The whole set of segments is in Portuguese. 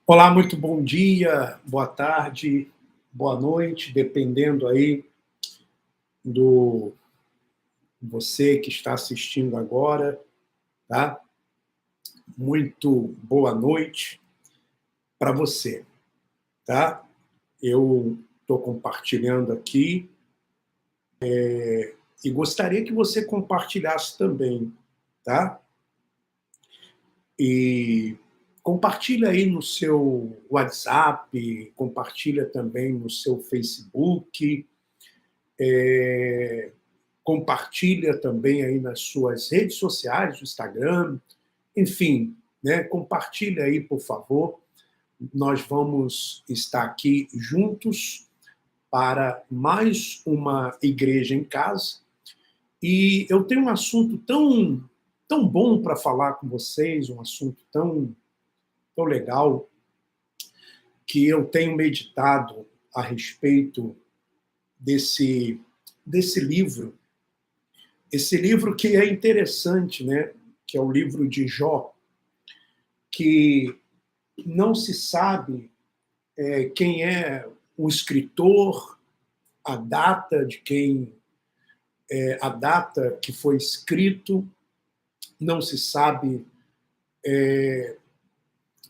Olá, muito bom dia, boa tarde, boa noite, dependendo aí do você que está assistindo agora, tá? Muito boa noite para você, tá? Eu estou compartilhando aqui e gostaria que você compartilhasse também, tá? E compartilha aí no seu WhatsApp, compartilha também no seu Facebook, é, compartilha também aí nas suas redes sociais, no Instagram, enfim, né? Compartilha aí, por favor. Nós vamos estar aqui juntos para mais uma igreja em casa. E eu tenho um assunto tão bom para falar com vocês, um assunto tão legal, que eu tenho meditado a respeito desse, desse livro. Esse livro que é interessante, né? Que é o livro de Jó, que não se sabe quem é o escritor, a data de quem a data que foi escrito, não se sabe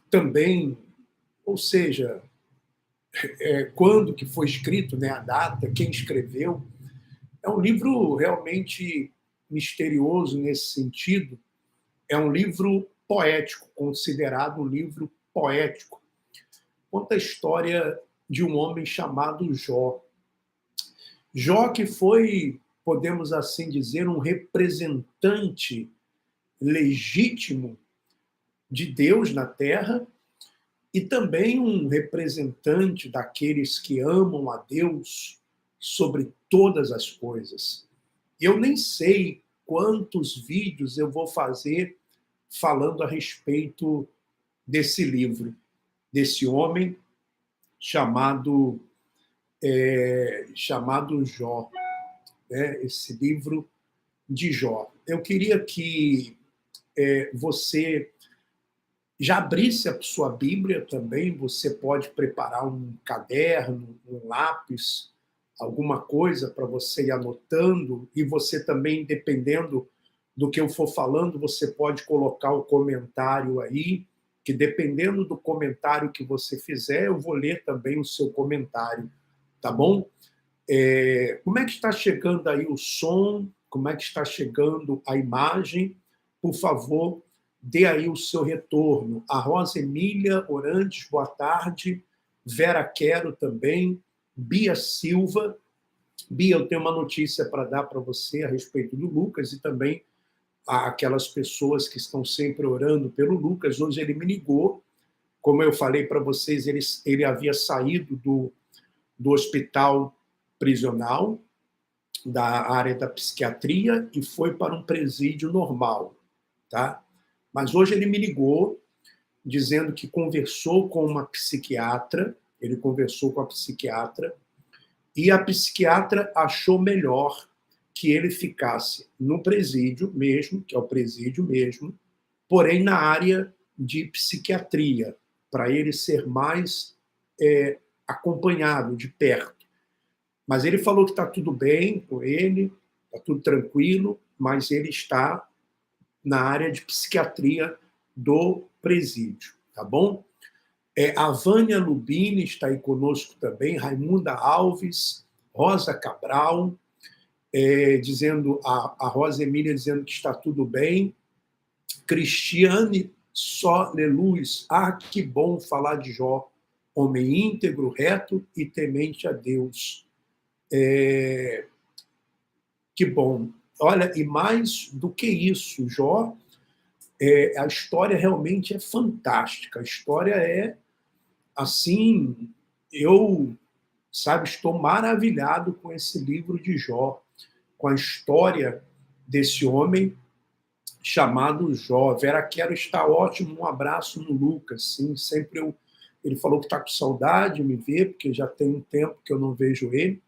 também, ou seja, quando que foi escrito, né, a data, quem escreveu. É um livro realmente misterioso nesse sentido. É um livro poético, considerado um livro poético. Conta a história de um homem chamado Jó. Jó que foi, podemos assim dizer, um representante legítimo de Deus na Terra e também um representante daqueles que amam a Deus sobre todas as coisas. Eu nem sei quantos vídeos eu vou fazer falando a respeito desse livro, desse homem chamado chamado Jó, né? Esse livro de Jó. Eu queria que você já abrisse a sua Bíblia também. Você pode preparar um caderno, um lápis, alguma coisa para você ir anotando, e você também, dependendo do que eu for falando, você pode colocar o comentário aí, que dependendo do comentário que você fizer, eu vou ler também o seu comentário, tá bom? Como é que está chegando aí o som? Como é que está chegando a imagem? Por favor, dê aí o seu retorno. A Rosa Emília Orantes, boa tarde. Vera Quero também. Bia Silva. Bia, eu tenho uma notícia para dar para você a respeito do Lucas e também aquelas pessoas que estão sempre orando pelo Lucas. Hoje ele me ligou. Como eu falei para vocês, ele havia saído do hospital prisional, da área da psiquiatria, e foi para um presídio normal, tá? Mas hoje ele me ligou dizendo que conversou com uma psiquiatra, ele conversou com a psiquiatra, e a psiquiatra achou melhor que ele ficasse no presídio mesmo, que é o presídio mesmo, porém na área de psiquiatria, para ele ser mais acompanhado de perto. Mas ele falou que está tudo bem com ele, está tudo tranquilo, mas ele está na área de psiquiatria do presídio, tá bom? A Vânia Lubini está aí conosco também, Raimunda Alves, Rosa Cabral, dizendo, a Rosa Emília dizendo que está tudo bem, Cristiane Luz, que bom falar de Jó, homem íntegro, reto e temente a Deus. Que bom. Olha, e mais do que isso, Jó, a história realmente é fantástica. A história é, assim, eu, sabe, estou maravilhado com esse livro de Jó, com a história desse homem chamado Jó. Vera Quero está ótimo, um abraço no Lucas, sim, sempre ele falou que está com saudade de me ver, porque já tem um tempo que eu não vejo ele,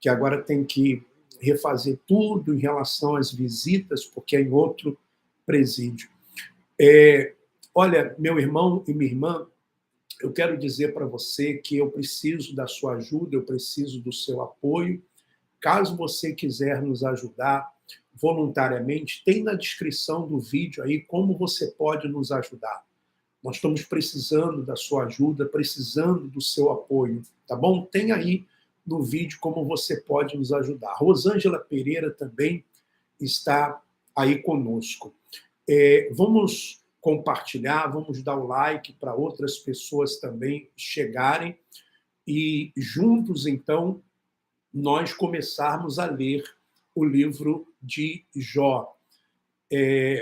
que agora tem que refazer tudo em relação às visitas, porque é em outro presídio. Olha, meu irmão e minha irmã, eu quero dizer para você que eu preciso da sua ajuda, eu preciso do seu apoio. Caso você quiser nos ajudar voluntariamente, tem na descrição do vídeo aí como você pode nos ajudar. Nós estamos precisando da sua ajuda, precisando do seu apoio, tá bom? Tem aí no vídeo como você pode nos ajudar. Rosângela Pereira também está aí conosco. Vamos compartilhar, vamos dar o like para outras pessoas também chegarem e juntos, então, nós começarmos a ler o livro de Jó.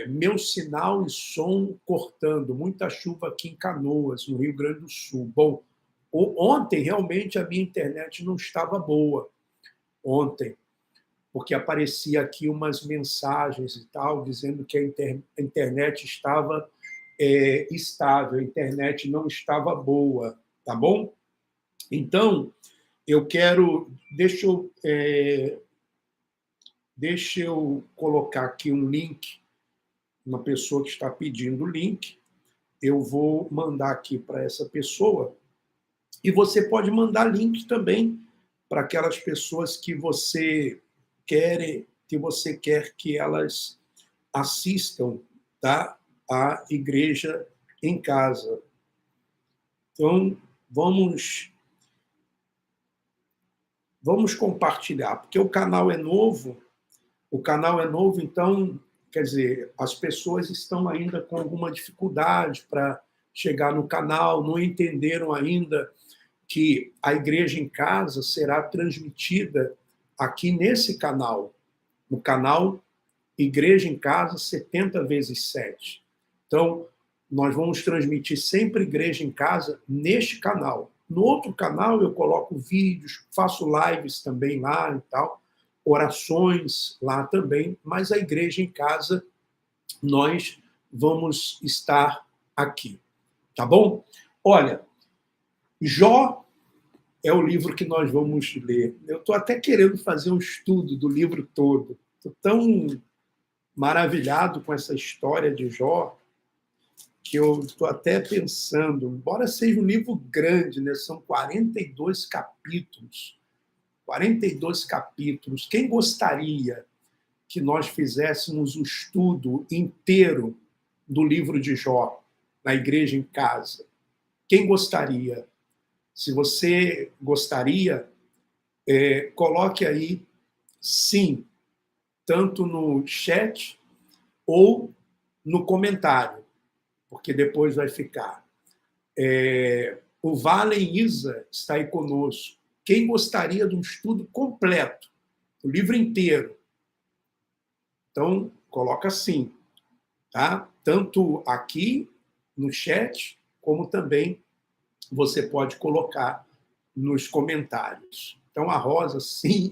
Meu sinal e som cortando, muita chuva aqui em Canoas, no Rio Grande do Sul. Bom, ontem realmente a minha internet não estava boa, ontem, porque aparecia aqui umas mensagens e tal, dizendo que a internet estava estável, a internet não estava boa, tá bom? Então, eu quero... Deixa eu colocar aqui um link, uma pessoa que está pedindo o link, eu vou mandar aqui para essa pessoa, e você pode mandar link também para aquelas pessoas que você quer que elas assistam, tá? A Igreja em Casa. Então, vamos compartilhar, porque o canal é novo, então, quer dizer, as pessoas estão ainda com alguma dificuldade para chegar no canal, não entenderam ainda que a Igreja em Casa será transmitida aqui nesse canal, no canal Igreja em Casa 70 vezes 7. Então, nós vamos transmitir sempre Igreja em Casa neste canal. No outro canal eu coloco vídeos, faço lives também lá e tal, orações lá também, mas a Igreja em Casa nós vamos estar aqui, tá bom? Olha, Jó é o livro que nós vamos ler. Eu estou até querendo fazer um estudo do livro todo. Estou tão maravilhado com essa história de Jó que eu estou até pensando, embora seja um livro grande, né? São 42 capítulos. 42 capítulos. Quem gostaria que nós fizéssemos o estudo inteiro do livro de Jó, na Igreja em Casa? Quem gostaria? Se você gostaria, coloque aí sim, tanto no chat ou no comentário, porque depois vai ficar. O Valen Isa está aí conosco. Quem gostaria de um estudo completo, o livro inteiro? Então, coloca sim, tá? Tanto aqui no chat, como também você pode colocar nos comentários. Então, a Rosa, sim,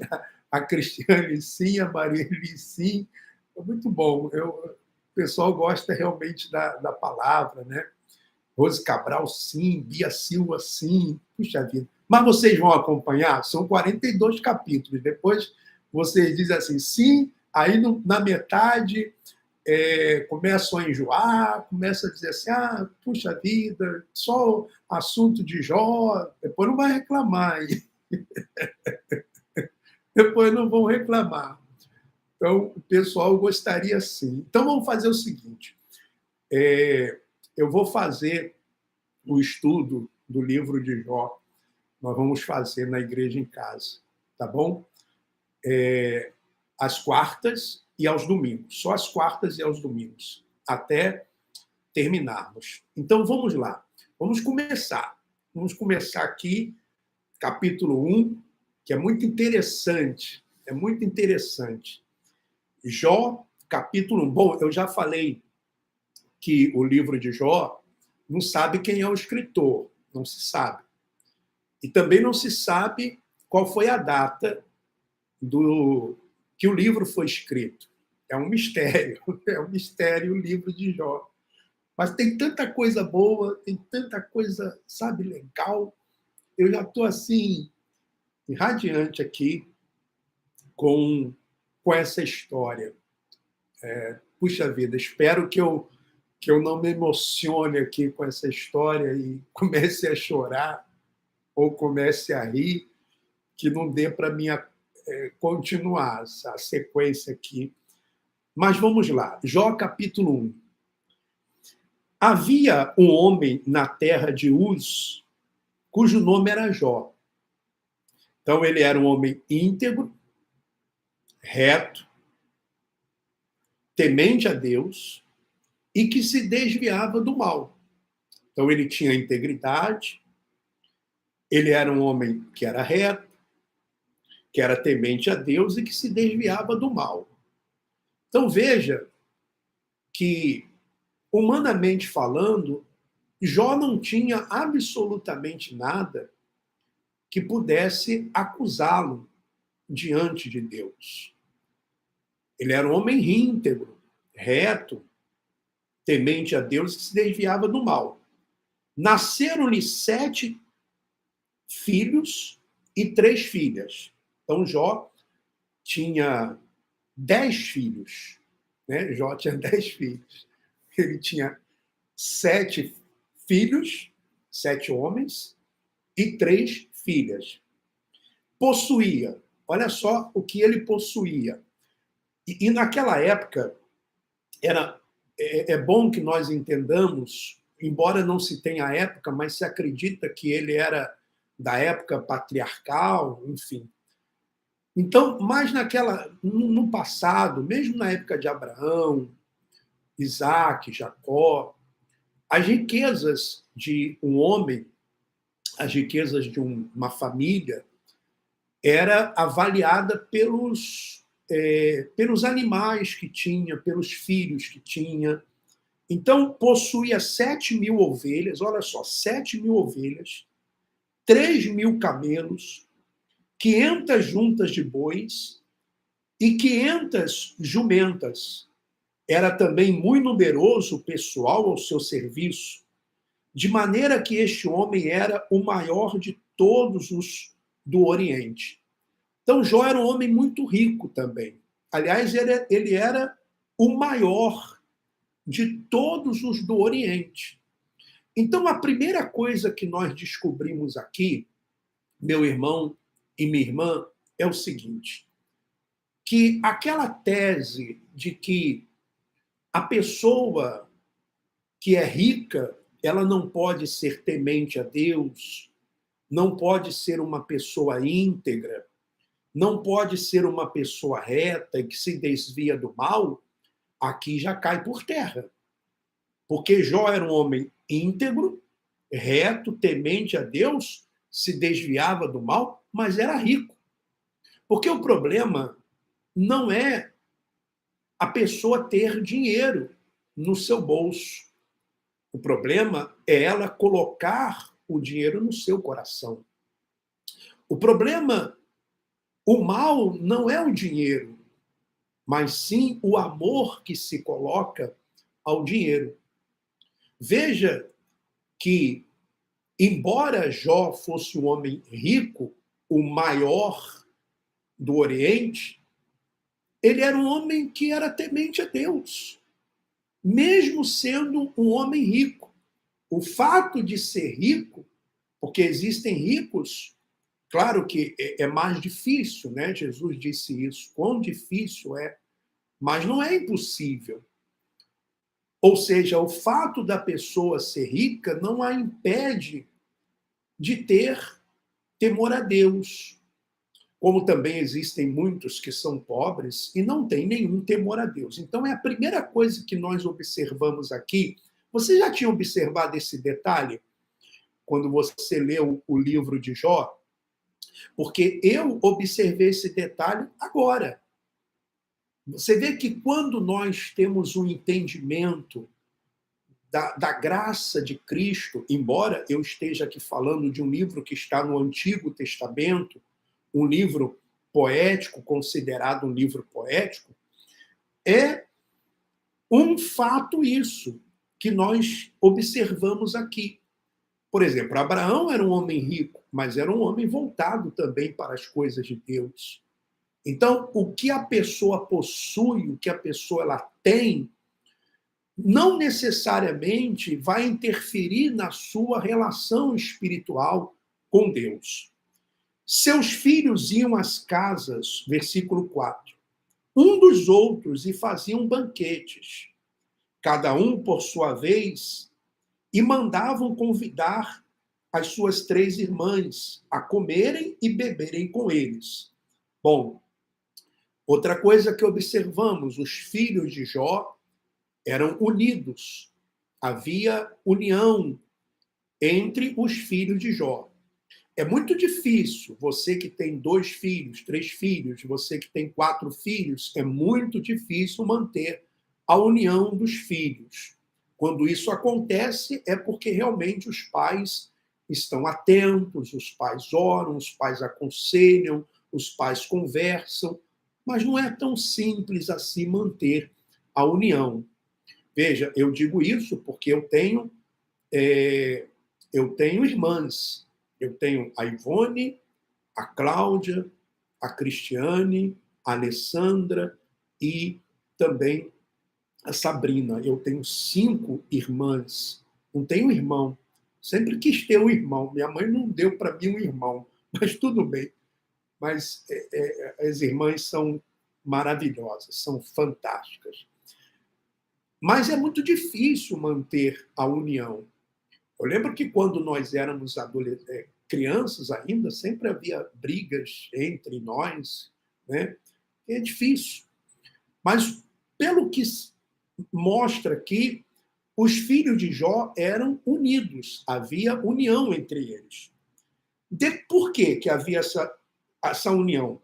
a Cristiane, sim, a Marieli, sim. É muito bom. O pessoal gosta realmente da palavra, né? Rose Cabral, sim. Bia Silva, sim. Puxa vida. Mas vocês vão acompanhar? São 42 capítulos. Depois vocês dizem assim, sim, aí na metade começam a enjoar, começam a dizer assim, puxa vida, só assunto de Jó, depois não vai reclamar. Depois não vão reclamar. Então, o pessoal gostaria sim. Então, vamos fazer o seguinte, eu vou fazer o estudo do livro de Jó, nós vamos fazer na Igreja em Casa, tá bom? Às quartas e aos domingos, só às quartas e aos domingos, até terminarmos. Então, vamos lá. Vamos começar. Vamos começar aqui, capítulo 1, que é muito interessante. É muito interessante. Jó, capítulo 1. Bom, eu já falei que o livro de Jó não sabe quem é o escritor, não se sabe. E também não se sabe qual foi a data que o livro foi escrito. É um mistério o livro de Jó. Mas tem tanta coisa boa, tem tanta coisa, sabe, legal. Eu já estou, assim, radiante aqui com essa história. Puxa vida, espero que que eu não me emocione aqui com essa história e comece a chorar ou comece a rir, que não dê para mim continuar a sequência aqui. Mas vamos lá, Jó capítulo 1. Havia um homem na terra de Uz, cujo nome era Jó. Então ele era um homem íntegro, reto, temente a Deus e que se desviava do mal. Então ele tinha integridade, ele era um homem que era reto, que era temente a Deus e que se desviava do mal. Então veja que, humanamente falando, Jó não tinha absolutamente nada que pudesse acusá-lo diante de Deus. Ele era um homem íntegro, reto, temente a Deus e que se desviava do mal. Nasceram-lhe 7 filhos e 3 filhas. Então Jó tinha 10 filhos. Né? Jó tinha 10 filhos. Ele tinha 7 filhos, 7 homens, e 3 filhas. Possuía, olha só o que ele possuía. E naquela época, é bom que nós entendamos, embora não se tenha época, mas se acredita que ele era da época patriarcal, enfim. Então, mas no passado, mesmo na época de Abraão, Isaac, Jacó, as riquezas de um homem, as riquezas de uma família, era avaliada pelos animais que tinha, pelos filhos que tinha. Então, possuía 7.000 ovelhas, olha só, 7.000 ovelhas, 3.000 camelos, 500 juntas de bois e 500 jumentas. Era também muito numeroso o pessoal ao seu serviço, de maneira que este homem era o maior de todos os do Oriente. Então, Jó era um homem muito rico também. Aliás, ele era o maior de todos os do Oriente. Então, a primeira coisa que nós descobrimos aqui, meu irmão e minha irmã, é o seguinte, que aquela tese de que a pessoa que é rica, ela não pode ser temente a Deus, não pode ser uma pessoa íntegra, não pode ser uma pessoa reta e que se desvia do mal, aqui já cai por terra. Porque Jó era um homem íntegro, reto, temente a Deus, se desviava do mal, mas era rico. Porque o problema não é a pessoa ter dinheiro no seu bolso. O problema é ela colocar o dinheiro no seu coração. O problema, o mal não é o dinheiro, mas sim o amor que se coloca ao dinheiro. Veja que, embora Jó fosse um homem rico, o maior do Oriente, ele era um homem que era temente a Deus, mesmo sendo um homem rico. O fato de ser rico, porque existem ricos, claro que é mais difícil, né? Jesus disse isso, quão difícil é, mas não é impossível. Ou seja, o fato da pessoa ser rica não a impede de ter temor a Deus. Como também existem muitos que são pobres e não têm nenhum temor a Deus. Então, é a primeira coisa que nós observamos aqui. Você já tinha observado esse detalhe quando você leu o livro de Jó? Porque eu observei esse detalhe agora. Você vê que quando nós temos um entendimento da graça de Cristo, embora eu esteja aqui falando de um livro que está no Antigo Testamento, um livro poético, considerado um livro poético, é um fato isso que nós observamos aqui. Por exemplo, Abraão era um homem rico, mas era um homem voltado também para as coisas de Deus. Então, o que a pessoa possui, o que a pessoa ela tem, não necessariamente vai interferir na sua relação espiritual com Deus. Seus filhos iam às casas, versículo 4, um dos outros e faziam banquetes, cada um por sua vez, e mandavam convidar as suas 3 irmãs a comerem e beberem com eles. Bom, outra coisa que observamos, os filhos de Jó eram unidos. Havia união entre os filhos de Jó. É muito difícil, você que tem 2 filhos, 3 filhos, você que tem 4 filhos, é muito difícil manter a união dos filhos. Quando isso acontece, é porque realmente os pais estão atentos, os pais oram, os pais aconselham, os pais conversam, mas não é tão simples assim manter a união. Veja, eu digo isso porque eu tenho irmãs. Eu tenho a Ivone, a Cláudia, a Cristiane, a Alessandra e também a Sabrina. Eu tenho 5 irmãs. Não tenho irmão. Sempre quis ter um irmão. Minha mãe não deu para mim um irmão, mas tudo bem. Mas as irmãs são maravilhosas, são fantásticas. Mas é muito difícil manter a união. Eu lembro que quando nós éramos crianças ainda, sempre havia brigas entre nós, né? É difícil. Mas, pelo que mostra aqui, os filhos de Jó eram unidos, havia união entre eles. Por que havia essa união?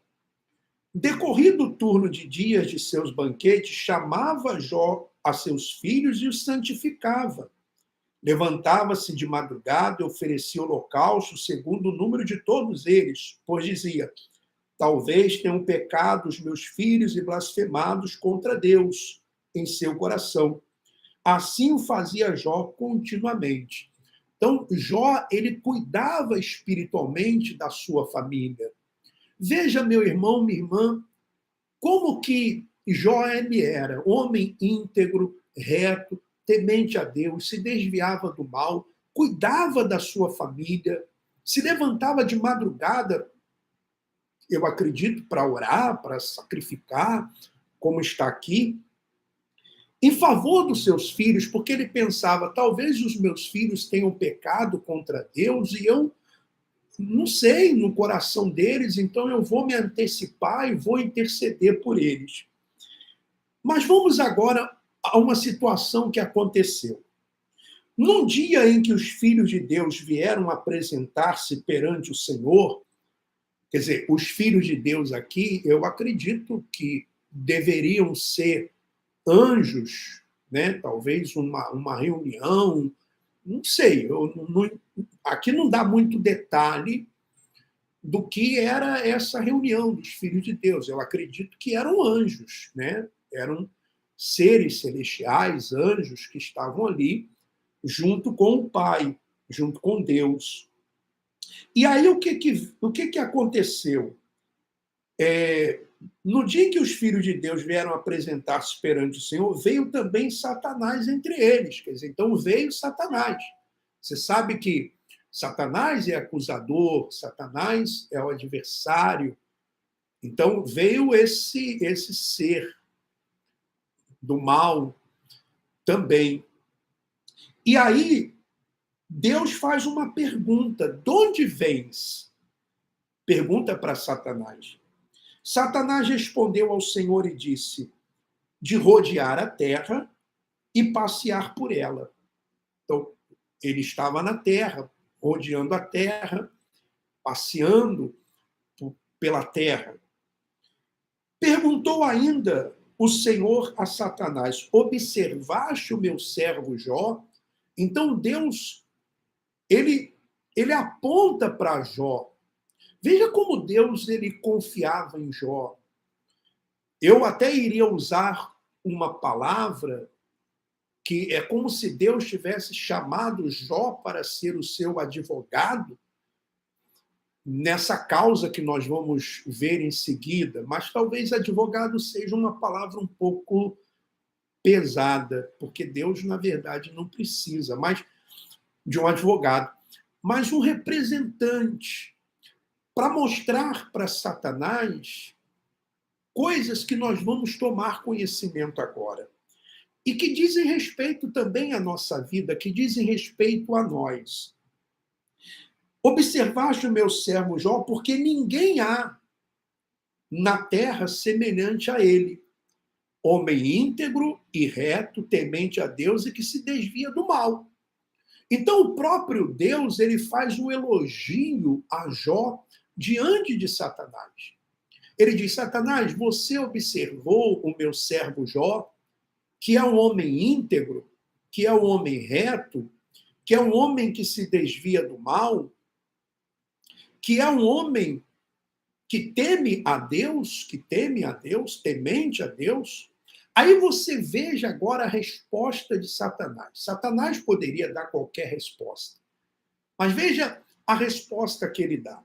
Decorrido o turno de dias de seus banquetes, chamava Jó a seus filhos e os santificava. Levantava-se de madrugada e oferecia holocausto segundo o número de todos eles, pois dizia: talvez tenham pecado os meus filhos e blasfemados contra Deus em seu coração. Assim o fazia Jó continuamente. Então, Jó, ele cuidava espiritualmente da sua família. Veja, meu irmão, minha irmã, como que Jó ele era, homem íntegro, reto, temente a Deus, se desviava do mal, cuidava da sua família, se levantava de madrugada, eu acredito, para orar, para sacrificar, como está aqui, em favor dos seus filhos, porque ele pensava, talvez os meus filhos tenham pecado contra Deus e eu não sei no coração deles, então eu vou me antecipar e vou interceder por eles. Mas vamos agora a uma situação que aconteceu. Num dia em que os filhos de Deus vieram apresentar-se perante o Senhor, quer dizer, os filhos de Deus aqui, eu acredito que deveriam ser anjos, né? Talvez uma reunião, não sei, aqui não dá muito detalhe do que era essa reunião dos filhos de Deus. Eu acredito que eram anjos, né? Eram seres celestiais, anjos que estavam ali junto com o Pai, junto com Deus. E aí o que aconteceu? No dia em que os filhos de Deus vieram apresentar-se perante o Senhor, veio também Satanás entre eles. Quer dizer, então veio Satanás. Você sabe que Satanás é acusador, Satanás é o adversário. Então veio esse ser do mal também. E aí Deus faz uma pergunta: de onde vens? Pergunta para Satanás. Satanás respondeu ao Senhor e disse: de rodear a terra e passear por ela. Então, ele estava na terra, rodeando a terra, passeando pela terra. Perguntou ainda o Senhor a Satanás: observaste o meu servo Jó? Então Deus, ele aponta para Jó. Veja como Deus ele confiava em Jó. Eu até iria usar uma palavra que é como se Deus tivesse chamado Jó para ser o seu advogado nessa causa que nós vamos ver em seguida, mas talvez advogado seja uma palavra um pouco pesada, porque Deus, na verdade, não precisa mais de um advogado, mas um representante para mostrar para Satanás coisas que nós vamos tomar conhecimento agora e que dizem respeito também à nossa vida, que dizem respeito a nós. Observaste o meu servo Jó, porque ninguém há na terra semelhante a ele, homem íntegro e reto, temente a Deus e que se desvia do mal. Então, o próprio Deus, ele faz um elogio a Jó diante de Satanás. Ele diz: Satanás, você observou o meu servo Jó, que é um homem íntegro, que é um homem reto, que é um homem que se desvia do mal, que é um homem que teme a Deus, temente a Deus. Aí você veja agora a resposta de Satanás. Satanás poderia dar qualquer resposta, mas veja a resposta que ele dá.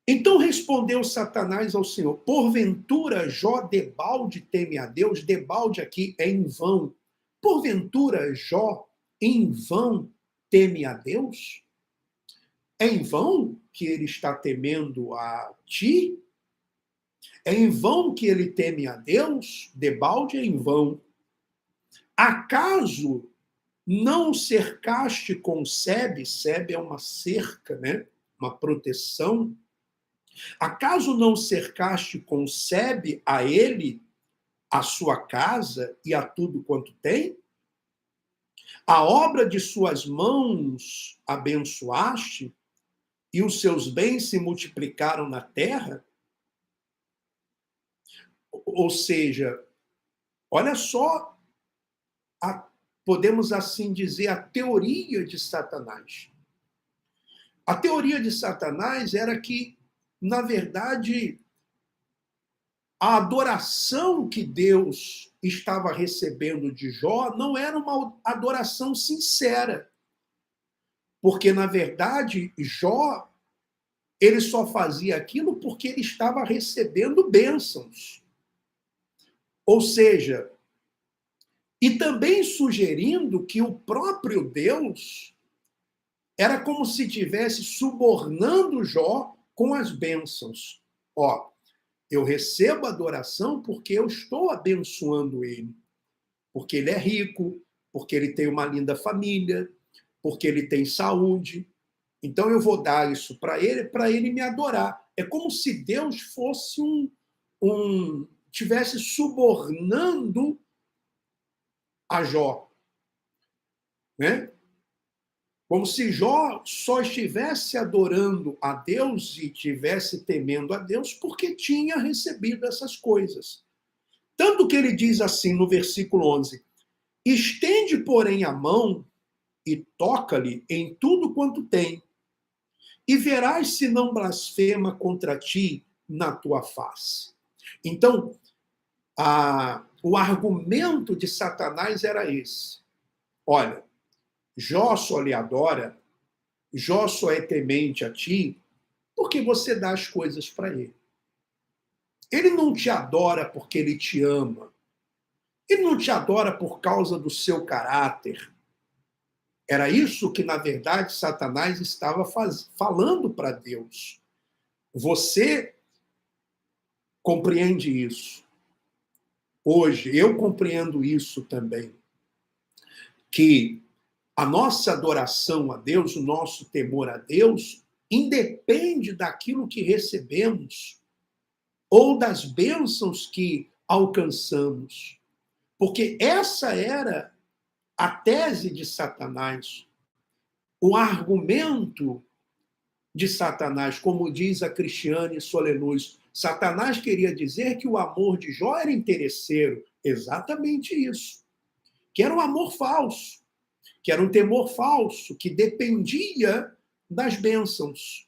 Então respondeu Satanás ao Senhor: porventura Jó debalde teme a Deus? Debalde aqui é em vão. Porventura Jó em vão teme a Deus? É em vão que ele está temendo a ti? É em vão que ele teme a Deus? Debalde é em vão. Acaso não cercaste com sebe? Sebe é uma cerca, né? Uma proteção. Acaso não cercaste com sebe a ele, a sua casa e a tudo quanto tem? A obra de suas mãos abençoaste e os seus bens se multiplicaram na terra? Ou seja, olha só, podemos assim dizer, a teoria de Satanás. A teoria de Satanás era que, na verdade, a adoração que Deus estava recebendo de Jó não era uma adoração sincera. Porque, na verdade, Jó, ele só fazia aquilo porque ele estava recebendo bênçãos. Ou seja, e também sugerindo que o próprio Deus era como se estivesse subornando Jó com as bênçãos. Ó, eu recebo adoração porque eu estou abençoando ele. Porque ele é rico, porque ele tem uma linda família, porque ele tem saúde. Então eu vou dar isso para ele me adorar. É como se Deus fosse tivesse subornando a Jó, né? Como se Jó só estivesse adorando a Deus e estivesse temendo a Deus porque tinha recebido essas coisas. Tanto que ele diz assim no versículo 11: estende, porém, a mão e toca-lhe em tudo quanto tem, e verás se não blasfema contra ti na tua face. Então, o argumento de Satanás era esse. Olha, Jó só lhe adora, Jó só é temente a ti, porque você dá as coisas para ele. Ele não te adora porque ele te ama. Ele não te adora por causa do seu caráter. Era isso que, na verdade, Satanás estava falando para Deus. Você compreende isso. Hoje, eu compreendo isso também. Que a nossa adoração a Deus, o nosso temor a Deus, independe daquilo que recebemos ou das bênçãos que alcançamos. Porque essa era a tese de Satanás, o argumento de Satanás, como diz a Cristiane Solenuz. Satanás queria dizer que o amor de Jó era interesseiro. Exatamente isso. Que era um amor falso, que era um temor falso, que dependia das bênçãos.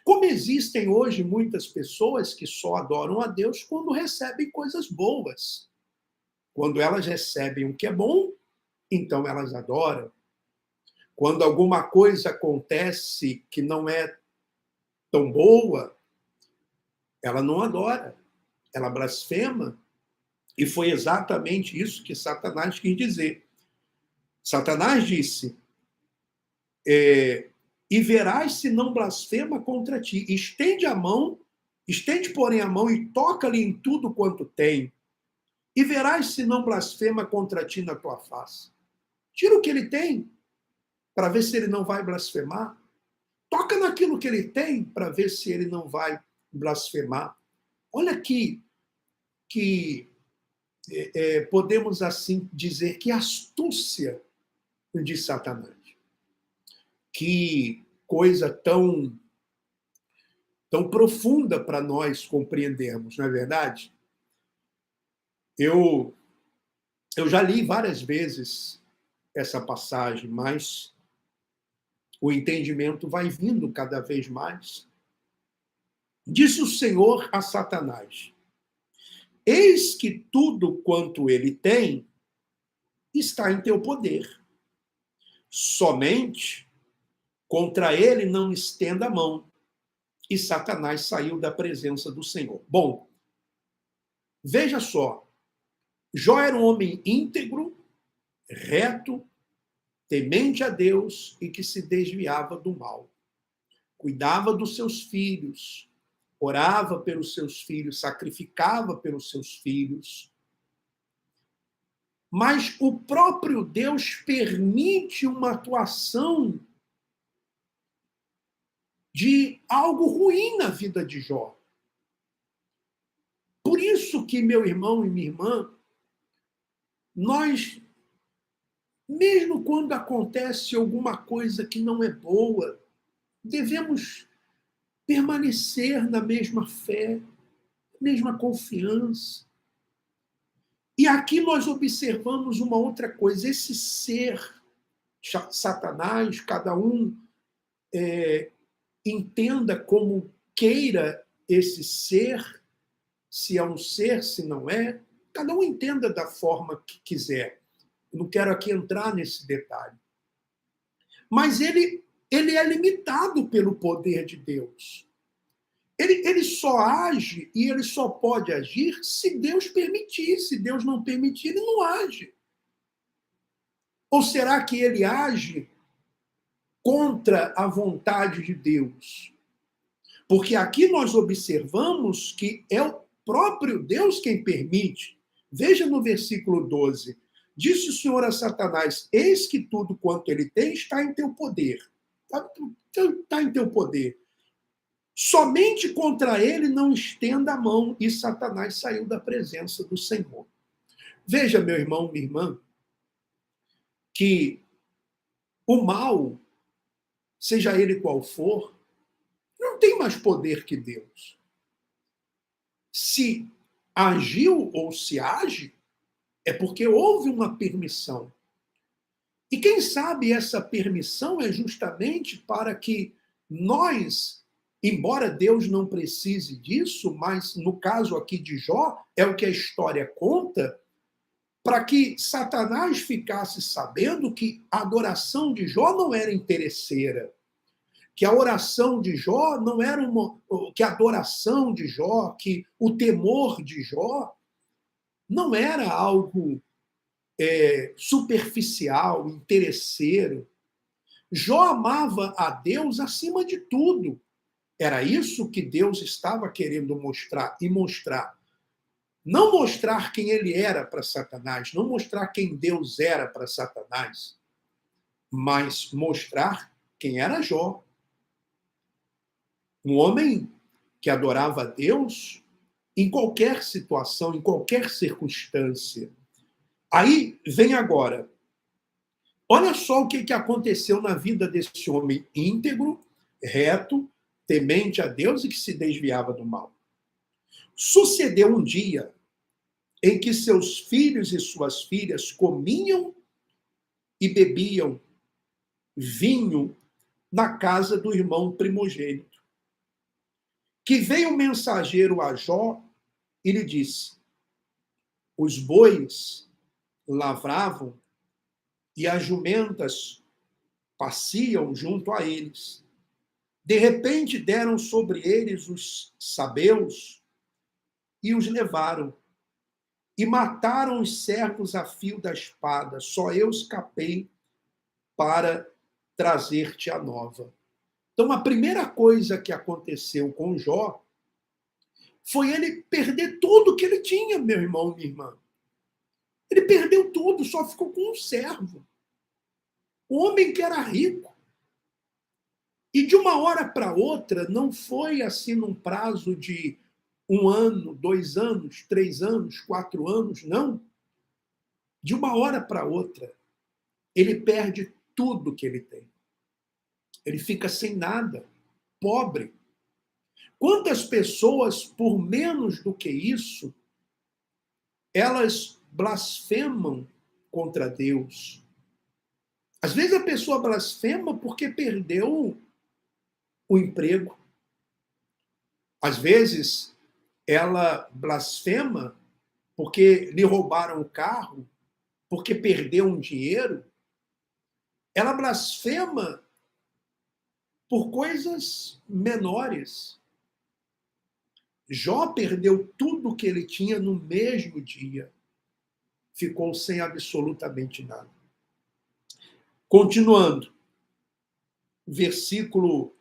Como existem hoje muitas pessoas que só adoram a Deus quando recebem coisas boas. Quando elas recebem o que é bom, então elas adoram. Quando alguma coisa acontece que não é tão boa, ela não adora. ela blasfema, e foi exatamente isso que Satanás quis dizer. Satanás disse, e verás se não blasfema contra ti. Estende, porém, a mão e toca-lhe em tudo quanto tem, e verás se não blasfema contra ti na tua face. Tira o que ele tem, para ver se ele não vai blasfemar. Toca naquilo que ele tem, para ver se ele não vai blasfemar. Olha aqui que podemos assim dizer que astúcia de Satanás. Que coisa tão profunda para nós compreendermos, não é verdade? Eu já li várias vezes essa passagem, mas o entendimento vai vindo cada vez mais. Disse o Senhor a Satanás: eis que tudo quanto ele tem está em teu poder. Somente contra ele não estenda a mão. E Satanás saiu da presença do Senhor. Bom, veja só. Jó era um homem íntegro, reto, temente a Deus e que se desviava do mal. Cuidava dos seus filhos, orava pelos seus filhos, sacrificava pelos seus filhos. Mas o próprio Deus permite uma atuação de algo ruim na vida de Jó. Por isso que, meu irmão e minha irmã, nós, mesmo quando acontece alguma coisa que não é boa, devemos permanecer na mesma fé, mesma confiança. E aqui nós observamos uma outra coisa, esse ser, Satanás, cada um entenda como queira esse ser, se é um ser, se não é, cada um entenda da forma que quiser. Eu não quero aqui entrar nesse detalhe. Mas ele é limitado pelo poder de Deus. Ele só age e ele só pode agir se Deus permitir. Se Deus não permitir, ele não age. Ou será que ele age contra a vontade de Deus? Porque aqui nós observamos que é o próprio Deus quem permite. Veja no versículo 12. Disse o Senhor a Satanás: eis que tudo quanto ele tem está em teu poder. Está em teu poder. Somente contra ele não estenda a mão. E Satanás saiu da presença do Senhor. Veja, meu irmão, minha irmã, que o mal, seja ele qual for, não tem mais poder que Deus. Se agiu ou se age, é porque houve uma permissão. E quem sabe essa permissão é justamente para que nós, embora Deus não precise disso, mas no caso aqui de Jó, é o que a história conta, para que Satanás ficasse sabendo que a adoração de Jó não era interesseira, que a oração de Jó não era que a adoração de Jó, que o temor de Jó não era algo superficial, interesseiro. Jó amava a Deus acima de tudo. Era isso que Deus estava querendo mostrar e mostrar. Não mostrar quem ele era para Satanás, não mostrar quem Deus era para Satanás, mas mostrar quem era Jó. Um homem que adorava a Deus em qualquer situação, em qualquer circunstância. Aí vem agora. Olha só o que aconteceu na vida desse homem íntegro, reto, temente a Deus e que se desviava do mal. Sucedeu um dia em que seus filhos e suas filhas comiam e bebiam vinho na casa do irmão primogênito. Que veio um mensageiro a Jó e lhe disse: os bois lavravam e as jumentas pasciam junto a eles. De repente deram sobre eles os sabeus e os levaram. E mataram os servos a fio da espada. Só eu escapei para trazer-te a nova. Então, a primeira coisa que aconteceu com Jó foi ele perder tudo que ele tinha, meu irmão, minha irmã. Ele perdeu tudo, só ficou com um servo. O homem que era rico. E de uma hora para outra, não foi assim num prazo de 1 ano, 2 anos, 3 anos, 4 anos, não. De uma hora para outra, ele perde tudo que ele tem. Ele fica sem nada, pobre. Quantas pessoas, por menos do que isso, elas blasfemam contra Deus? Às vezes a pessoa blasfema porque perdeu o emprego. Às vezes ela blasfema porque lhe roubaram o carro, porque perdeu um dinheiro. Ela blasfema por coisas menores. Jó perdeu tudo que ele tinha no mesmo dia. Ficou sem absolutamente nada. Continuando, versículo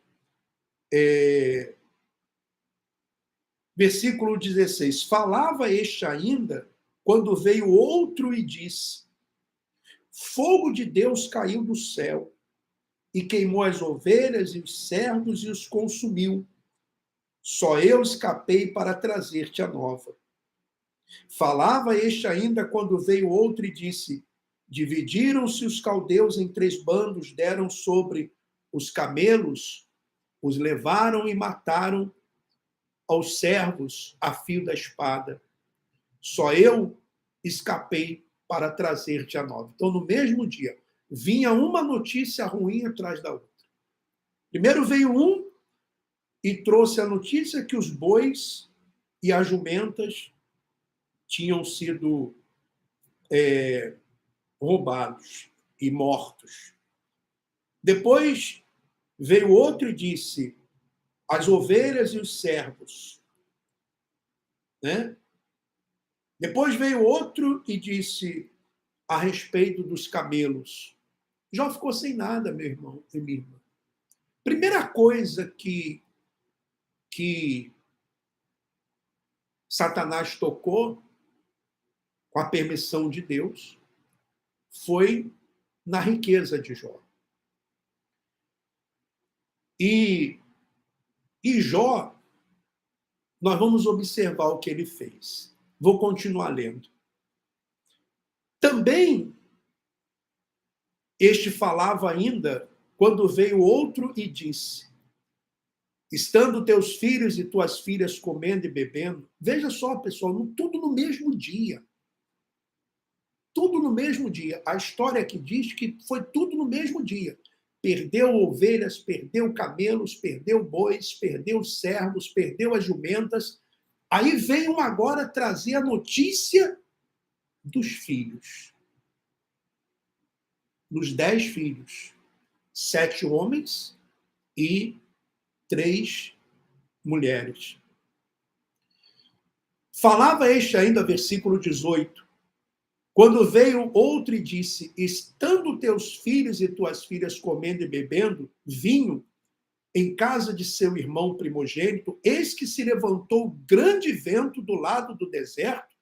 16. Falava este ainda, quando veio outro e disse: fogo de Deus caiu do céu e queimou as ovelhas e os servos e os consumiu. Só eu escapei para trazer-te a nova. Falava este ainda quando veio outro e disse: dividiram-se os caldeus em 3 bandos, deram sobre os camelos, os levaram e mataram aos servos a fio da espada. Só eu escapei para trazer-te a nova. Então, no mesmo dia, vinha uma notícia ruim atrás da outra. Primeiro veio um e trouxe a notícia que os bois e as jumentas tinham sido roubados e mortos. Depois veio outro e disse: as ovelhas e os servos. Né? Depois veio outro e disse a respeito dos camelos. Jó ficou sem nada, meu irmão e minha irmã. Primeira coisa que Satanás tocou, com a permissão de Deus, foi na riqueza de Jó. E Jó, nós vamos observar o que ele fez. Vou continuar lendo. Também, este falava ainda, quando veio outro e disse: estando teus filhos e tuas filhas comendo e bebendo. Veja só, pessoal, tudo no mesmo dia. Tudo no mesmo dia. A história aqui diz que foi tudo no mesmo dia. Perdeu ovelhas, perdeu camelos, perdeu bois, perdeu servos, perdeu as jumentas. Aí vem um agora trazer a notícia dos filhos. Dos 10 filhos. 7 homens e 3 mulheres. Falava este ainda, versículo 18. Quando veio outro e disse: estando teus filhos e tuas filhas comendo e bebendo vinho em casa de seu irmão primogênito, eis que se levantou grande vento do lado do deserto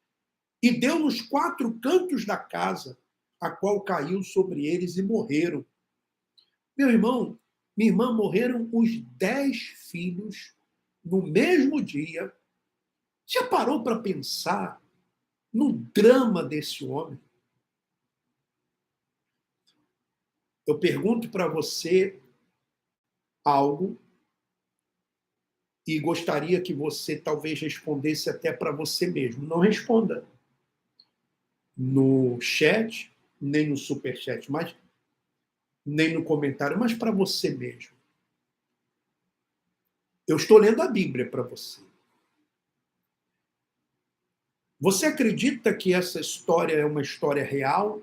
e deu nos 4 cantos da casa, a qual caiu sobre eles e morreram. Meu irmão, minha irmã, morreram os 10 filhos no mesmo dia. Já parou para pensar no drama desse homem? Eu pergunto para você algo e gostaria que você talvez respondesse até para você mesmo. Não responda no chat, nem no superchat, mas nem no comentário, mas para você mesmo. Eu estou lendo a Bíblia para você. Você acredita que essa história é uma história real?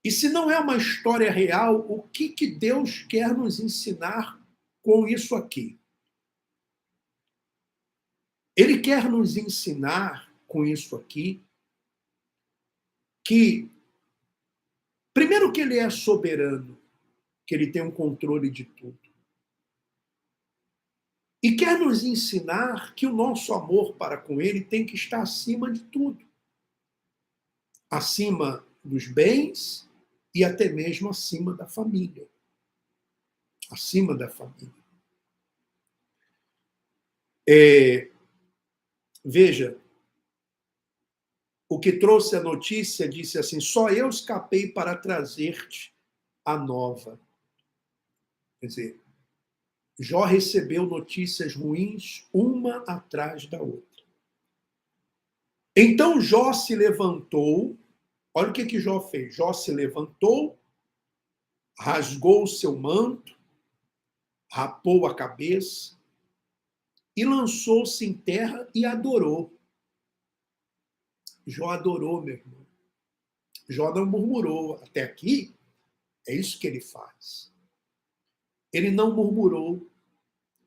E se não é uma história real, o que Deus quer nos ensinar com isso aqui? Ele quer nos ensinar com isso aqui que, primeiro, que ele é soberano, que ele tem um controle de tudo. E quer nos ensinar que o nosso amor para com ele tem que estar acima de tudo. Acima dos bens e até mesmo acima da família. Acima da família. Veja, o que trouxe a notícia disse assim: só eu escapei para trazer-te a nova. Quer dizer, Jó recebeu notícias ruins, uma atrás da outra. Então Jó se levantou, olha o que Jó fez. Jó se levantou, rasgou o seu manto, rapou a cabeça e lançou-se em terra e adorou. Jó adorou, meu irmão. Jó não murmurou. Até aqui, é isso que ele faz. Ele não murmurou.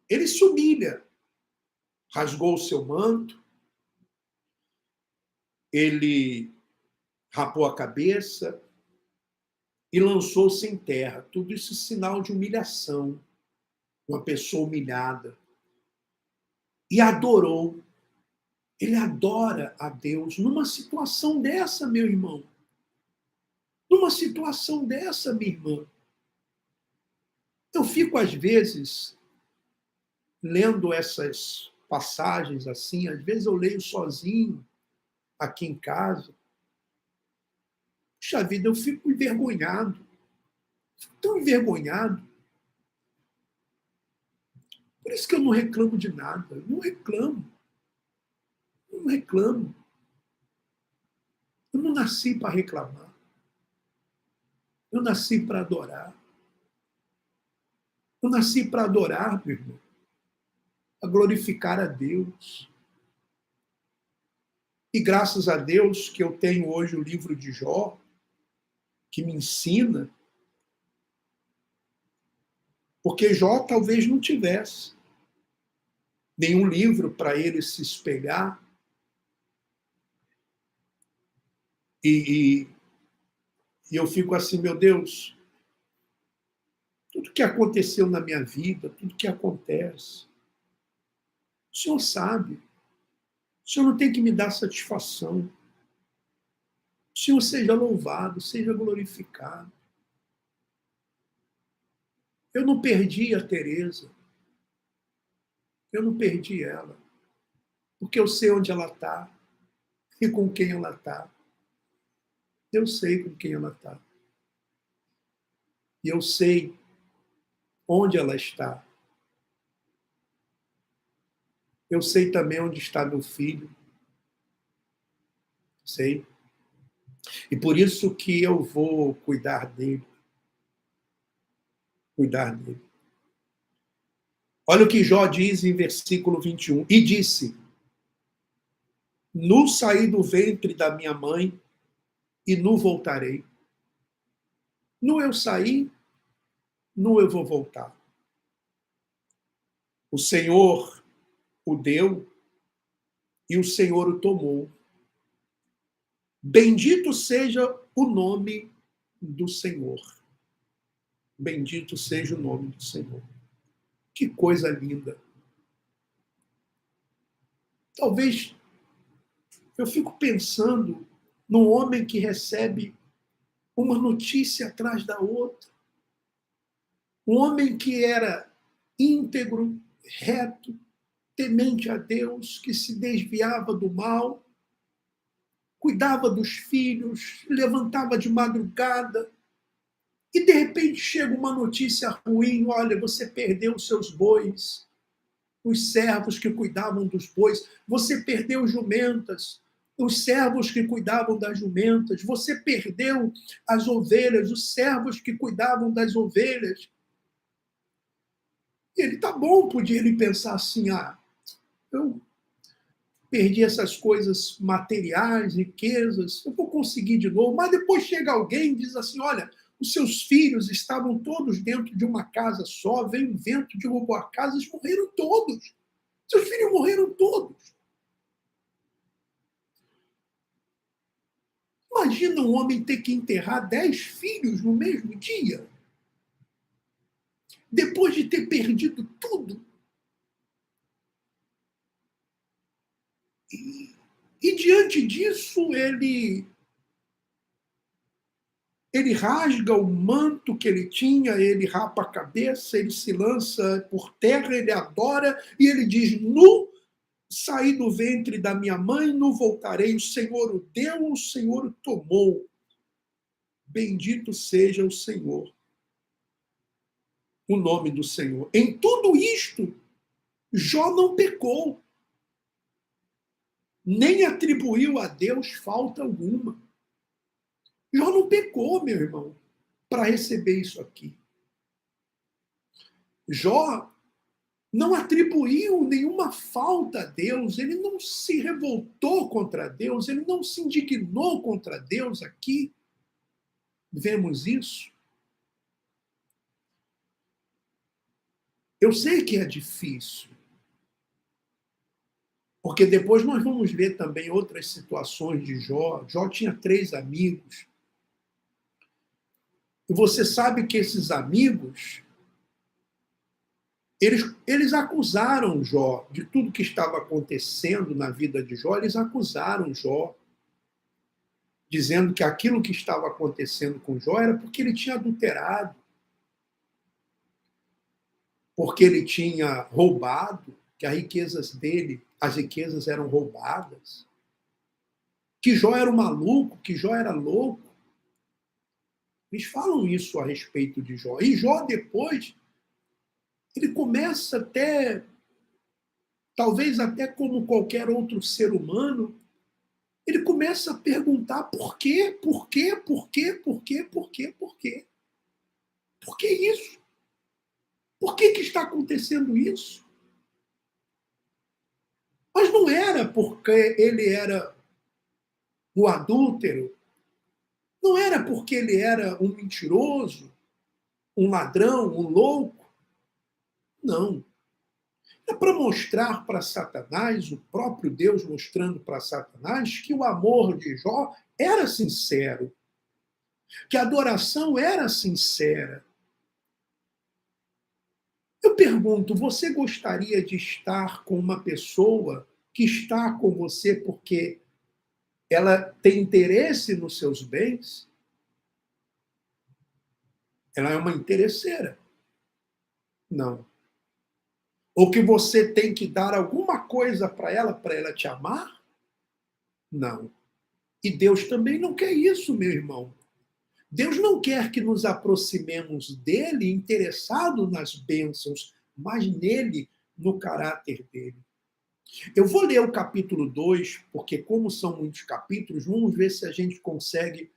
Ele se humilha. Rasgou o seu manto. Ele rapou a cabeça e lançou-se em terra. Tudo isso é sinal de humilhação. Uma pessoa humilhada. E adorou. Ele adora a Deus numa situação dessa, meu irmão. Numa situação dessa, minha irmã. Eu fico, às vezes, lendo essas passagens assim, às vezes eu leio sozinho, aqui em casa. Puxa vida, eu fico envergonhado. Fico tão envergonhado. Por isso que eu não reclamo de nada. Não reclamo. Não reclamo. Eu não nasci para reclamar. Eu nasci para adorar. Eu nasci para adorar, meu irmão. A glorificar a Deus. E graças a Deus que eu tenho hoje o livro de Jó, que me ensina, porque Jó talvez não tivesse nenhum livro para ele se espelhar. E eu fico assim, meu Deus, tudo que aconteceu na minha vida, tudo que acontece, o Senhor sabe. O Senhor não tem que me dar satisfação. O Senhor seja louvado, seja glorificado. Eu não perdi a Tereza. Eu não perdi ela. Porque eu sei onde ela está e com quem ela está. Eu sei com quem ela está. E eu sei onde ela está. Eu sei também onde está meu filho. Sei. E por isso que eu vou cuidar dele. Cuidar dele. Olha o que Jó diz em versículo 21. E disse: nu saí do ventre da minha mãe e nu voltarei. Nu eu saí, nu eu vou voltar. O Senhor o deu e o Senhor o tomou. Bendito seja o nome do Senhor. Bendito seja o nome do Senhor. Que coisa linda. Talvez eu fico pensando num homem que recebe uma notícia atrás da outra. Um homem que era íntegro, reto, temente a Deus, que se desviava do mal, cuidava dos filhos, levantava de madrugada, e de repente chega uma notícia ruim: olha, você perdeu os seus bois, os servos que cuidavam dos bois, você perdeu jumentas, os servos que cuidavam das jumentas, você perdeu as ovelhas, os servos que cuidavam das ovelhas. E ele, tá bom, podia ele pensar assim: eu perdi essas coisas materiais, riquezas, eu vou conseguir de novo. Mas depois chega alguém e diz assim: olha, os seus filhos estavam todos dentro de uma casa só, veio um vento, derrubou a casa, eles morreram todos. Seus filhos morreram todos. Imagina um homem ter que enterrar 10 filhos no mesmo dia, depois de ter perdido tudo. E diante disso, ele rasga o manto que ele tinha, ele rapa a cabeça, ele se lança por terra, ele adora, e ele diz: nu saí do ventre da minha mãe, nu voltarei, o Senhor o deu, o Senhor o tomou. Bendito seja o Senhor, o nome do Senhor. Em tudo isto, Jó não pecou, nem atribuiu a Deus falta alguma. Jó não pecou, meu irmão, para receber isso aqui. Jó não atribuiu nenhuma falta a Deus, ele não se revoltou contra Deus, ele não se indignou contra Deus aqui. Vemos isso. Eu sei que é difícil, porque depois nós vamos ver também outras situações de Jó. Jó tinha 3 amigos. E você sabe que esses amigos, eles acusaram Jó de tudo que estava acontecendo na vida de Jó, eles acusaram Jó, dizendo que aquilo que estava acontecendo com Jó era porque ele tinha adulterado, porque ele tinha roubado, que as riquezas eram roubadas, que Jó era um maluco, que Jó era louco. Eles falam isso a respeito de Jó. E Jó, depois, ele começa até, talvez até como qualquer outro ser humano, ele começa a perguntar por quê, por quê, por quê, por quê, por quê, por quê? Por que isso? Por que está acontecendo isso? Mas não era porque ele era o adúltero, não era porque ele era um mentiroso, um ladrão, um louco. Não. É para mostrar para Satanás, o próprio Deus mostrando para Satanás, que o amor de Jó era sincero, que a adoração era sincera. Eu pergunto, você gostaria de estar com uma pessoa que está com você porque ela tem interesse nos seus bens? Ela é uma interesseira? Não. Ou que você tem que dar alguma coisa para ela te amar? Não. E Deus também não quer isso, meu irmão. Deus não quer que nos aproximemos dele interessado nas bênçãos, mas nele, no caráter dele. Eu vou ler o capítulo 2, porque como são muitos capítulos, vamos ver se a gente consegue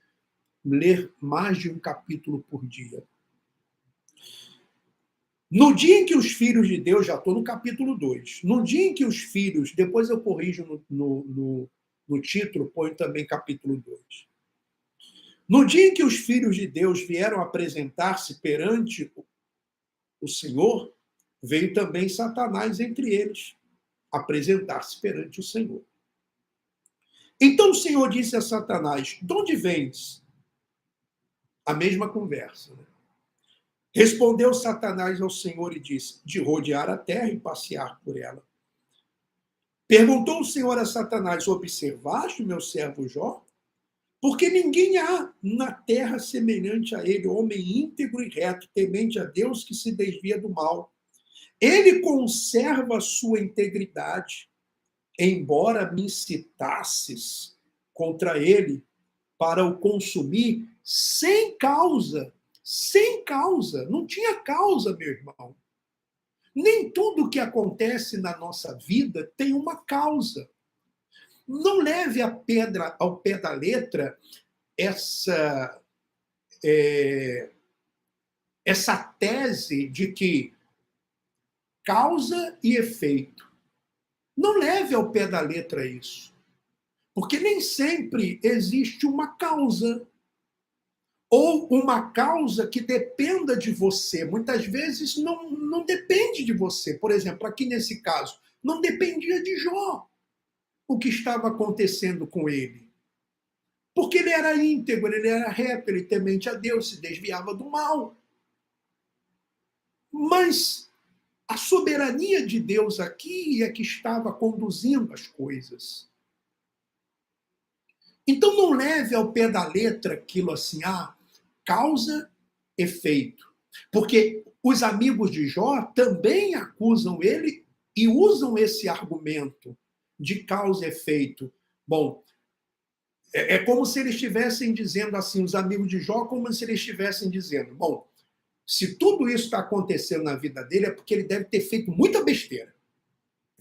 ler mais de um capítulo por dia. No dia em que os filhos de Deus, já estou no capítulo 2, no dia em que os filhos, depois eu corrijo no título, ponho também capítulo 2. No dia em que os filhos de Deus vieram apresentar-se perante o Senhor, veio também Satanás entre eles, apresentar-se perante o Senhor. Então o Senhor disse a Satanás: de onde vens? A mesma conversa. Né? Respondeu Satanás ao Senhor e disse: de rodear a terra e passear por ela. Perguntou o Senhor a Satanás: observaste o meu servo Jó? Porque ninguém há na terra semelhante a ele, homem íntegro e reto, temente a Deus, que se desvia do mal. Ele conserva a sua integridade, embora me incitasses contra ele para o consumir sem causa. Sem causa. Não tinha causa, meu irmão. Nem tudo que acontece na nossa vida tem uma causa. Não leve a pedra ao pé da letra essa tese de que causa e efeito. Não leve ao pé da letra isso. Porque nem sempre existe uma causa. Ou uma causa que dependa de você. Muitas vezes não depende de você. Por exemplo, aqui nesse caso, não dependia de Jó o que estava acontecendo com ele. Porque ele era íntegro, ele era reto, ele temente a Deus, se desviava do mal. Mas a soberania de Deus aqui é que estava conduzindo as coisas. Então não leve ao pé da letra aquilo assim, causa, efeito. Porque os amigos de Jó também acusam ele e usam esse argumento de causa e efeito. Bom, é como se eles estivessem dizendo assim, os amigos de Jó, como se eles estivessem dizendo, bom, se tudo isso está acontecendo na vida dele é porque ele deve ter feito muita besteira.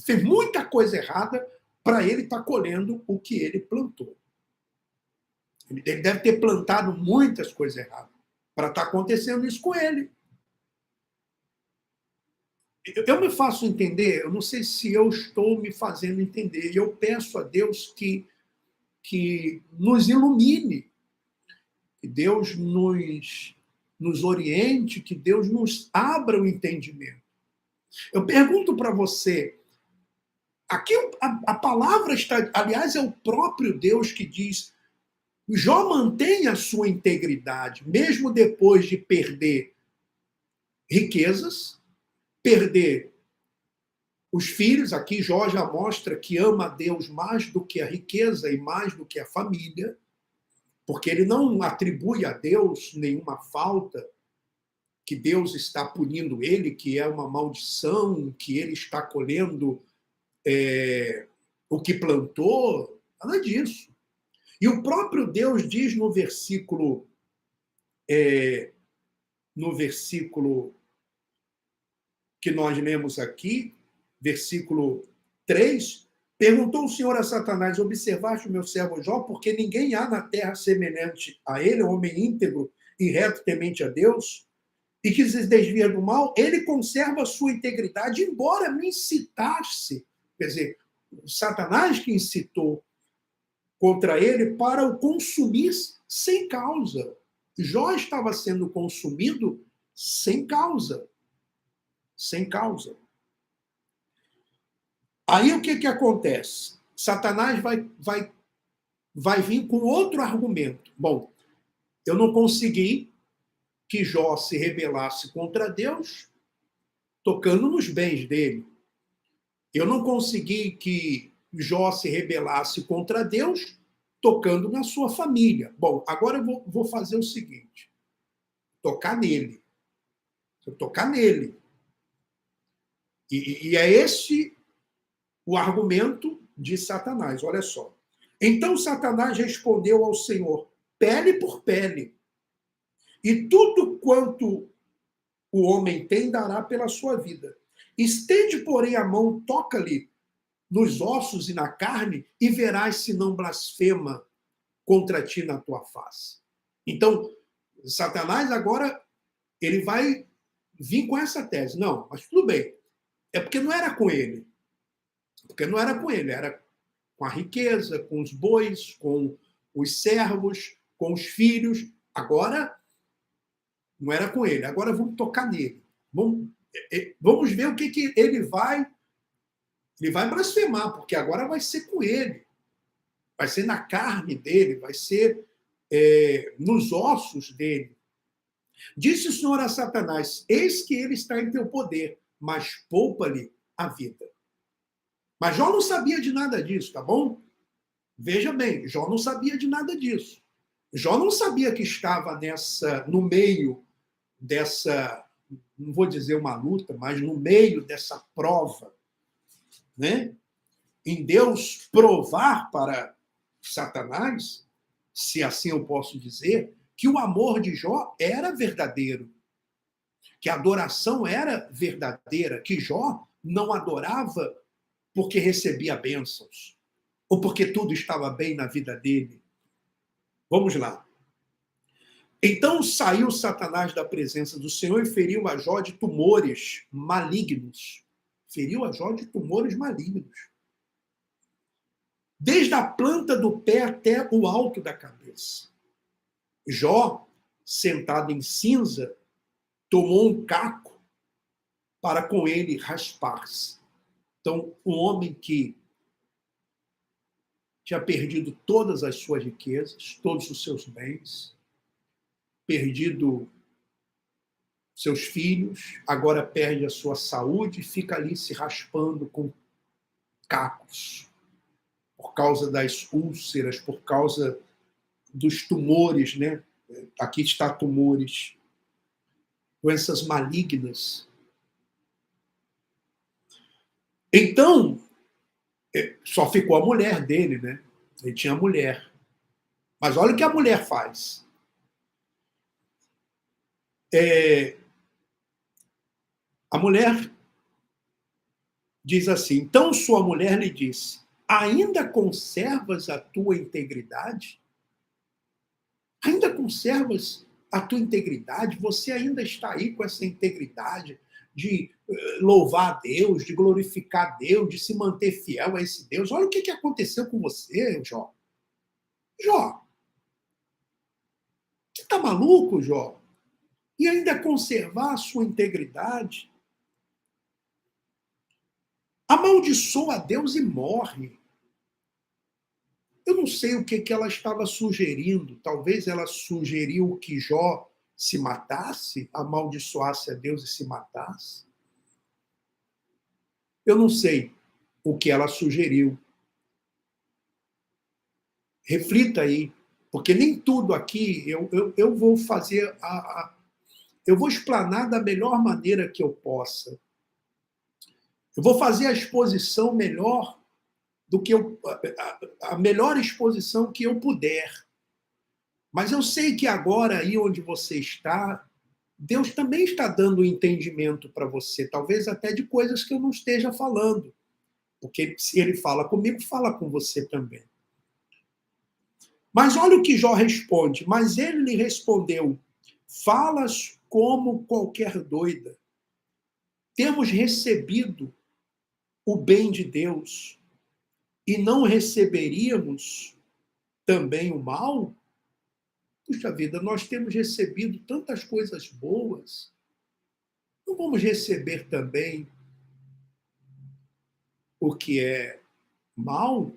Fez muita coisa errada para ele estar colhendo o que ele plantou. Ele deve ter plantado muitas coisas erradas para estar acontecendo isso com ele. Eu me faço entender, eu não sei se eu estou me fazendo entender, e eu peço a Deus que nos ilumine, que Deus nos oriente, que Deus nos abra o entendimento. Eu pergunto para você, aqui a palavra está, aliás, é o próprio Deus que diz, Jó mantém a sua integridade, mesmo depois de perder riquezas, perder os filhos, aqui Jó já mostra que ama a Deus mais do que a riqueza e mais do que a família, porque ele não atribui a Deus nenhuma falta, que Deus está punindo ele, que é uma maldição, que ele está colhendo o que plantou, nada disso. E o próprio Deus diz no versículo que nós lemos aqui, versículo 3, perguntou o Senhor a Satanás, observaste o meu servo Jó, porque ninguém há na terra semelhante a ele, homem íntegro e reto temente a Deus, e que se desvia do mal, ele conserva a sua integridade, embora me incitasse, quer dizer, Satanás que incitou contra ele para o consumir sem causa. Jó estava sendo consumido sem causa. Sem causa. Aí o que acontece? Satanás vai vir com outro argumento. Bom, eu não consegui que Jó se rebelasse contra Deus, tocando nos bens dele. Eu não consegui que Jó se rebelasse contra Deus, tocando na sua família. Bom, agora eu vou fazer o seguinte: tocar nele. Eu tocar nele. E é esse o argumento de Satanás. Olha só. Então Satanás respondeu ao Senhor, pele por pele. E tudo quanto o homem tem dará pela sua vida. Estende, porém, a mão, toca-lhe nos ossos e na carne, e verás se não blasfema contra ti na tua face. Então, Satanás agora, ele vai vir com essa tese. Não, mas tudo bem. É porque não era com ele. Porque não era com ele, era com a riqueza, com os bois, com os servos, com os filhos. Agora, não era com ele. Agora vamos tocar nele. Vamos ver o que ele vai... Ele vai blasfemar, porque agora vai ser com ele. Vai ser na carne dele, vai ser nos ossos dele. Disse o Senhor a Satanás, eis que ele está em teu poder, mas poupa-lhe a vida. Mas Jó não sabia de nada disso, tá bom? Veja bem, Jó não sabia de nada disso. Jó não sabia que estava no meio dessa, não vou dizer uma luta, mas no meio dessa prova, né? Em Deus provar para Satanás, se assim eu posso dizer, que o amor de Jó era verdadeiro, que a adoração era verdadeira, que Jó não adorava porque recebia bênçãos, ou porque tudo estava bem na vida dele. Vamos lá. Então saiu Satanás da presença do Senhor e feriu a Jó de tumores malignos. Feriu a Jó de tumores malignos. Desde a planta do pé até o alto da cabeça. Jó, sentado em cinza, tomou um caco para com ele raspar-se. Então, um homem que tinha perdido todas as suas riquezas, todos os seus bens, perdido seus filhos, agora perde a sua saúde e fica ali se raspando com cacos, por causa das úlceras, por causa dos tumores, né? Aqui está tumores, doenças malignas. Então, só ficou a mulher dele, né? Ele tinha mulher. Mas olha o que a mulher faz. A mulher diz assim: então sua mulher lhe disse: ainda conservas a tua integridade? Ainda conservas a tua integridade? Você ainda está aí com essa integridade de louvar a Deus, de glorificar a Deus, de se manter fiel a esse Deus? Olha o que aconteceu com você, Jó. Jó, você está maluco, Jó? E ainda conservar a sua integridade? Amaldiçoa a Deus e morre. Eu não sei o que ela estava sugerindo. Talvez ela sugeriu que Jó se matasse, amaldiçoasse a Deus e se matasse. Eu não sei o que ela sugeriu. Reflita aí, porque nem tudo aqui eu vou fazer eu vou explanar da melhor maneira que eu possa. Eu vou fazer a exposição melhor do que a melhor exposição que eu puder. Mas eu sei que agora, aí onde você está, Deus também está dando entendimento para você, talvez até de coisas que eu não esteja falando. Porque se ele fala comigo, fala com você também. Mas olha o que Jó responde. Mas ele lhe respondeu: falas como qualquer doida. Temos recebido o bem de Deus e não receberíamos também o mal? Puxa vida, nós temos recebido tantas coisas boas. Não vamos receber também o que é mal?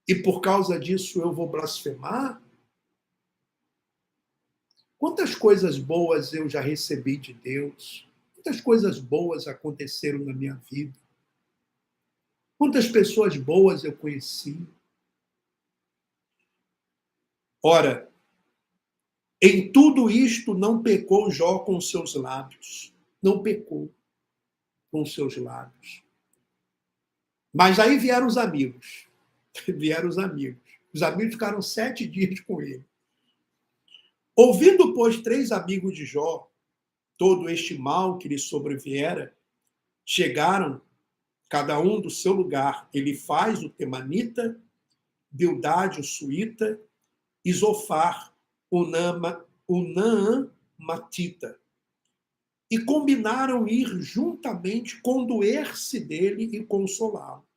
E por causa disso eu vou blasfemar? Quantas coisas boas eu já recebi de Deus? Quantas coisas boas aconteceram na minha vida? Quantas pessoas boas eu conheci? Ora, em tudo isto não pecou Jó com seus lábios. Não pecou com seus lábios. Mas aí vieram os amigos. Vieram os amigos. Os amigos ficaram 7 dias com ele. Ouvindo, pois, 3 amigos de Jó todo este mal que lhe sobreviera, chegaram, cada um do seu lugar. Elifaz, o temanita, Bildade, o suíta, e Zofar, o Naamatita. E combinaram ir juntamente, condoer-se dele e consolá-lo.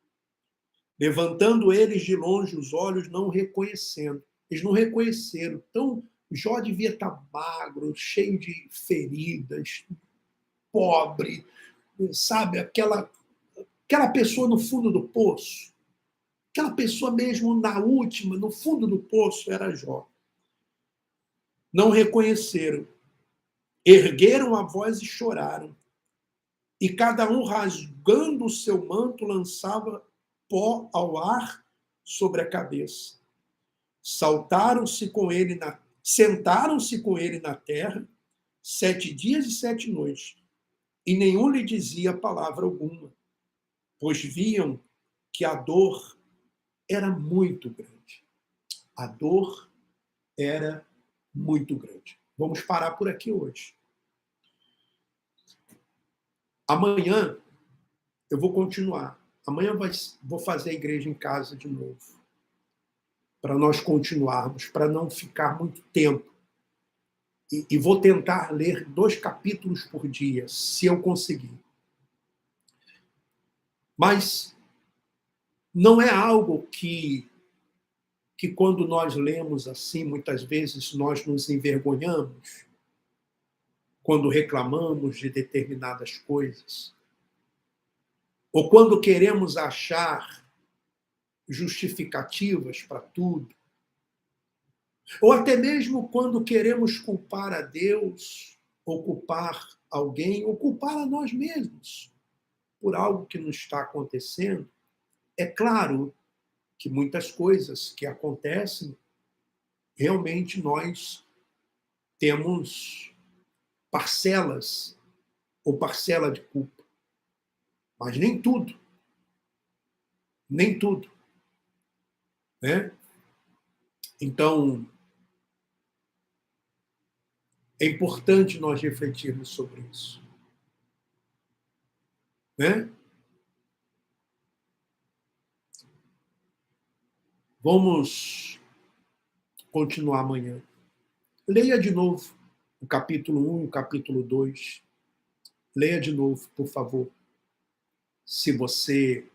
Levantando eles de longe os olhos, não reconhecendo. Eles não reconheceram. Então, Jó devia estar magro, cheio de feridas, pobre, sabe? Aquela pessoa no fundo do poço. Aquela pessoa mesmo na última, no fundo do poço, era Jó. Não reconheceram. Ergueram a voz e choraram. E cada um, rasgando o seu manto, lançava pó ao ar sobre a cabeça. Sentaram-se com ele na terra 7 dias e 7 noites, e nenhum lhe dizia palavra alguma, pois viam que a dor era muito grande. A dor era muito grande. Vamos parar por aqui hoje. Amanhã eu vou continuar. Amanhã vou fazer a igreja em casa de novo. Para nós continuarmos, para não ficar muito tempo. E vou tentar ler 2 capítulos por dia, se eu conseguir. Mas não é algo que quando nós lemos assim, muitas vezes nós nos envergonhamos quando reclamamos de determinadas coisas. Ou quando queremos achar justificativas para tudo. Ou até mesmo quando queremos culpar a Deus, ou culpar alguém, ou culpar a nós mesmos por algo que nos está acontecendo. É claro que muitas coisas que acontecem, realmente nós temos parcelas ou parcela de culpa. Mas nem tudo. Nem tudo. Né? Então, é importante nós refletirmos sobre isso. Né? Vamos continuar amanhã. Leia de novo o capítulo 1 e o capítulo 2. Leia de novo, por favor. Se você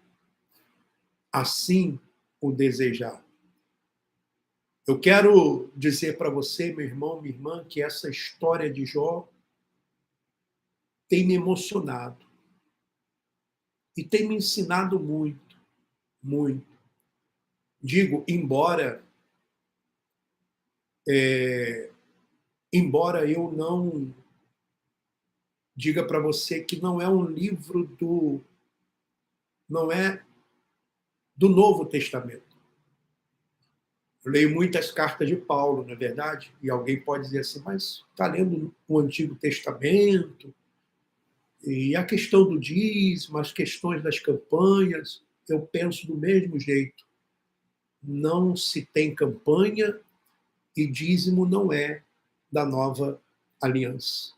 assim o desejar. Eu quero dizer para você, meu irmão, minha irmã, que essa história de Jó tem me emocionado e tem me ensinado muito, muito. Digo, embora eu não diga para você que não é um livro não é do Novo Testamento. Eu leio muitas cartas de Paulo, não é verdade? E alguém pode dizer assim, mas está lendo o Antigo Testamento, e a questão do dízimo, as questões das campanhas, eu penso do mesmo jeito. Não se tem campanha e dízimo não é da nova aliança.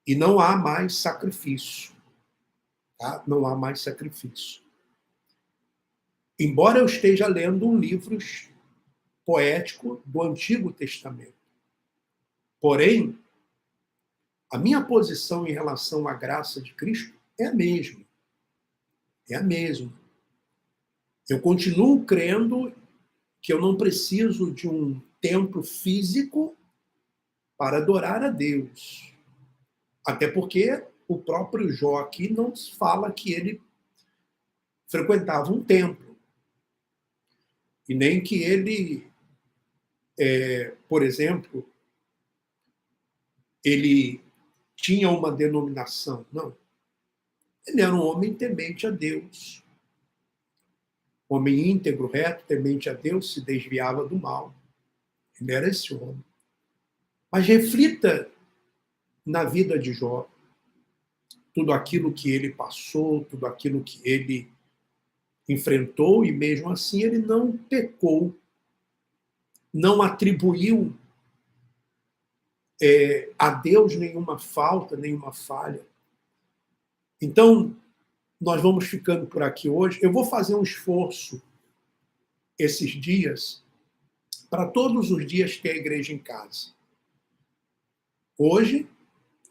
E não há mais sacrifício. Tá? Não há mais sacrifício. Embora eu esteja lendo um livro poético do Antigo Testamento. Porém, a minha posição em relação à graça de Cristo é a mesma. É a mesma. Eu continuo crendo que eu não preciso de um templo físico para adorar a Deus. Até porque o próprio Jó aqui não fala que ele frequentava um templo. E nem que ele, por exemplo, ele tinha uma denominação. Não. Ele era um homem temente a Deus. Homem íntegro, reto, temente a Deus, se desviava do mal. Ele era esse homem. Mas reflita na vida de Jó, tudo aquilo que ele passou, tudo aquilo que ele enfrentou, e mesmo assim ele não pecou, não atribuiu a Deus nenhuma falta, nenhuma falha. Então, nós vamos ficando por aqui hoje. Eu vou fazer um esforço esses dias, para todos os dias ter a igreja em casa. Hoje,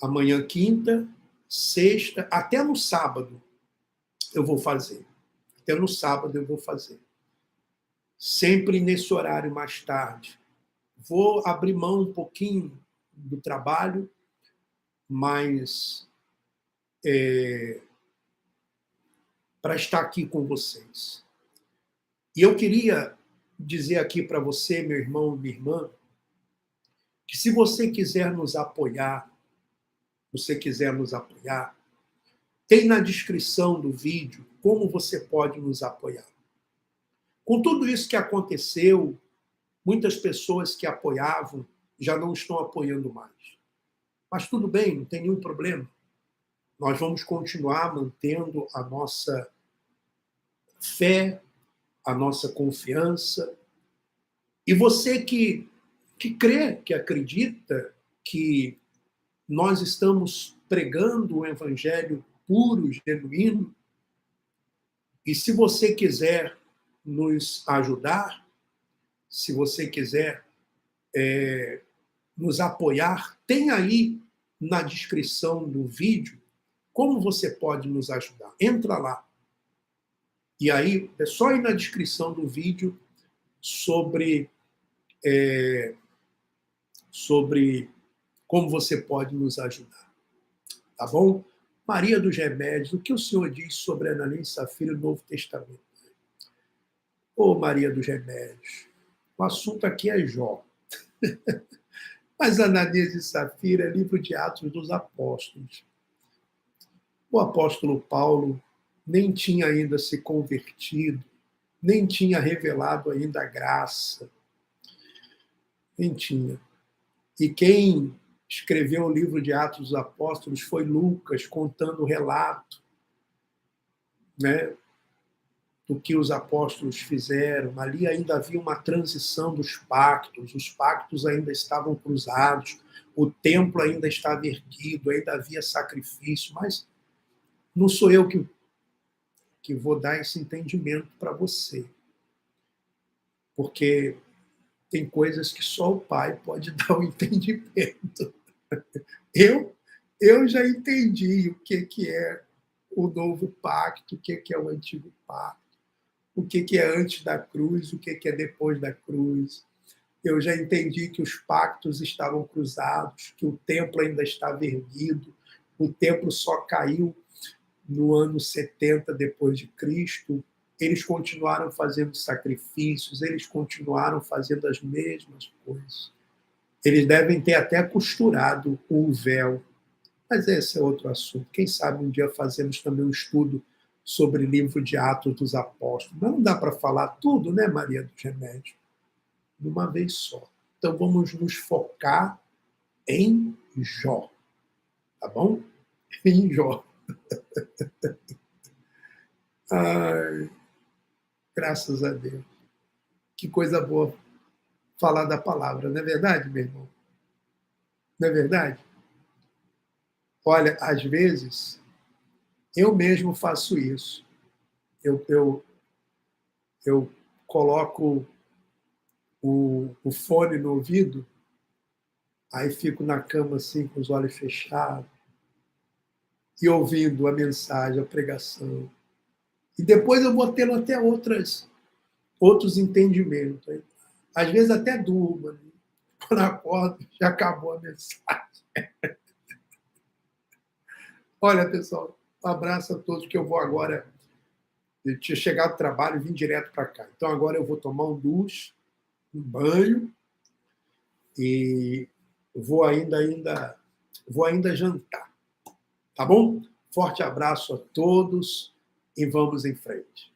amanhã, quinta, sexta, até no sábado eu vou fazer. Até no sábado eu vou fazer. Sempre nesse horário mais tarde. Vou abrir mão um pouquinho do trabalho, mas para estar aqui com vocês. E eu queria dizer aqui para você, meu irmão, minha irmã, que se você quiser nos apoiar, tem na descrição do vídeo como você pode nos apoiar. Com tudo isso que aconteceu, muitas pessoas que apoiavam já não estão apoiando mais. Mas tudo bem, não tem nenhum problema. Nós vamos continuar mantendo a nossa fé, a nossa confiança. E você que crê, que acredita que nós estamos pregando um evangelho puro, genuíno, e se você quiser nos ajudar, se você quiser nos apoiar, tem aí na descrição do vídeo como você pode nos ajudar. Entra lá. E aí, é só ir na descrição do vídeo sobre como você pode nos ajudar. Tá bom? Maria dos Remédios, o que o Senhor diz sobre Ananias e Safira no Novo Testamento? Ô Maria dos Remédios, o assunto aqui é Jó. Mas Ananias e Safira é livro de Atos dos Apóstolos. O apóstolo Paulo nem tinha ainda se convertido, nem tinha revelado ainda a graça. Nem tinha. E quem escreveu o livro de Atos dos Apóstolos foi Lucas, contando o relato, né, do que os apóstolos fizeram. Ali ainda havia uma transição dos pactos, os pactos ainda estavam cruzados, o templo ainda estava erguido, ainda havia sacrifício, mas não sou eu que vou dar esse entendimento para você, porque tem coisas que só o Pai pode dar o entendimento. Eu, eu já entendi o que é o novo pacto, o que é o antigo pacto, o que é antes da cruz, o que é depois da cruz. Eu já entendi que os pactos estavam cruzados, que o templo ainda estava erguido, o templo só caiu no ano 70 depois de Cristo. Eles continuaram fazendo sacrifícios, eles continuaram fazendo as mesmas coisas. Eles devem ter até costurado o véu, mas esse é outro assunto. Quem sabe um dia fazemos também um estudo sobre o livro de Atos dos Apóstolos. Mas não dá para falar tudo, né, Maria dos Remédios? De uma vez só. Então vamos nos focar em Jó, tá bom? Em Jó. Ai, graças a Deus. Que coisa boa falar da palavra, não é verdade, meu irmão? Não é verdade? Olha, às vezes, eu mesmo faço isso. Eu coloco o fone no ouvido, aí fico na cama assim, com os olhos fechados, e ouvindo a mensagem, a pregação. E depois eu vou tendo até outros entendimentos. Às vezes até durmo. Né? Quando acordo, já acabou a mensagem. Olha, pessoal, um abraço a todos, que eu vou agora. Eu tinha chegado do trabalho e vim direto para cá. Então agora eu vou tomar um duche, um banho, e vou ainda jantar. Tá bom? Forte abraço a todos e vamos em frente.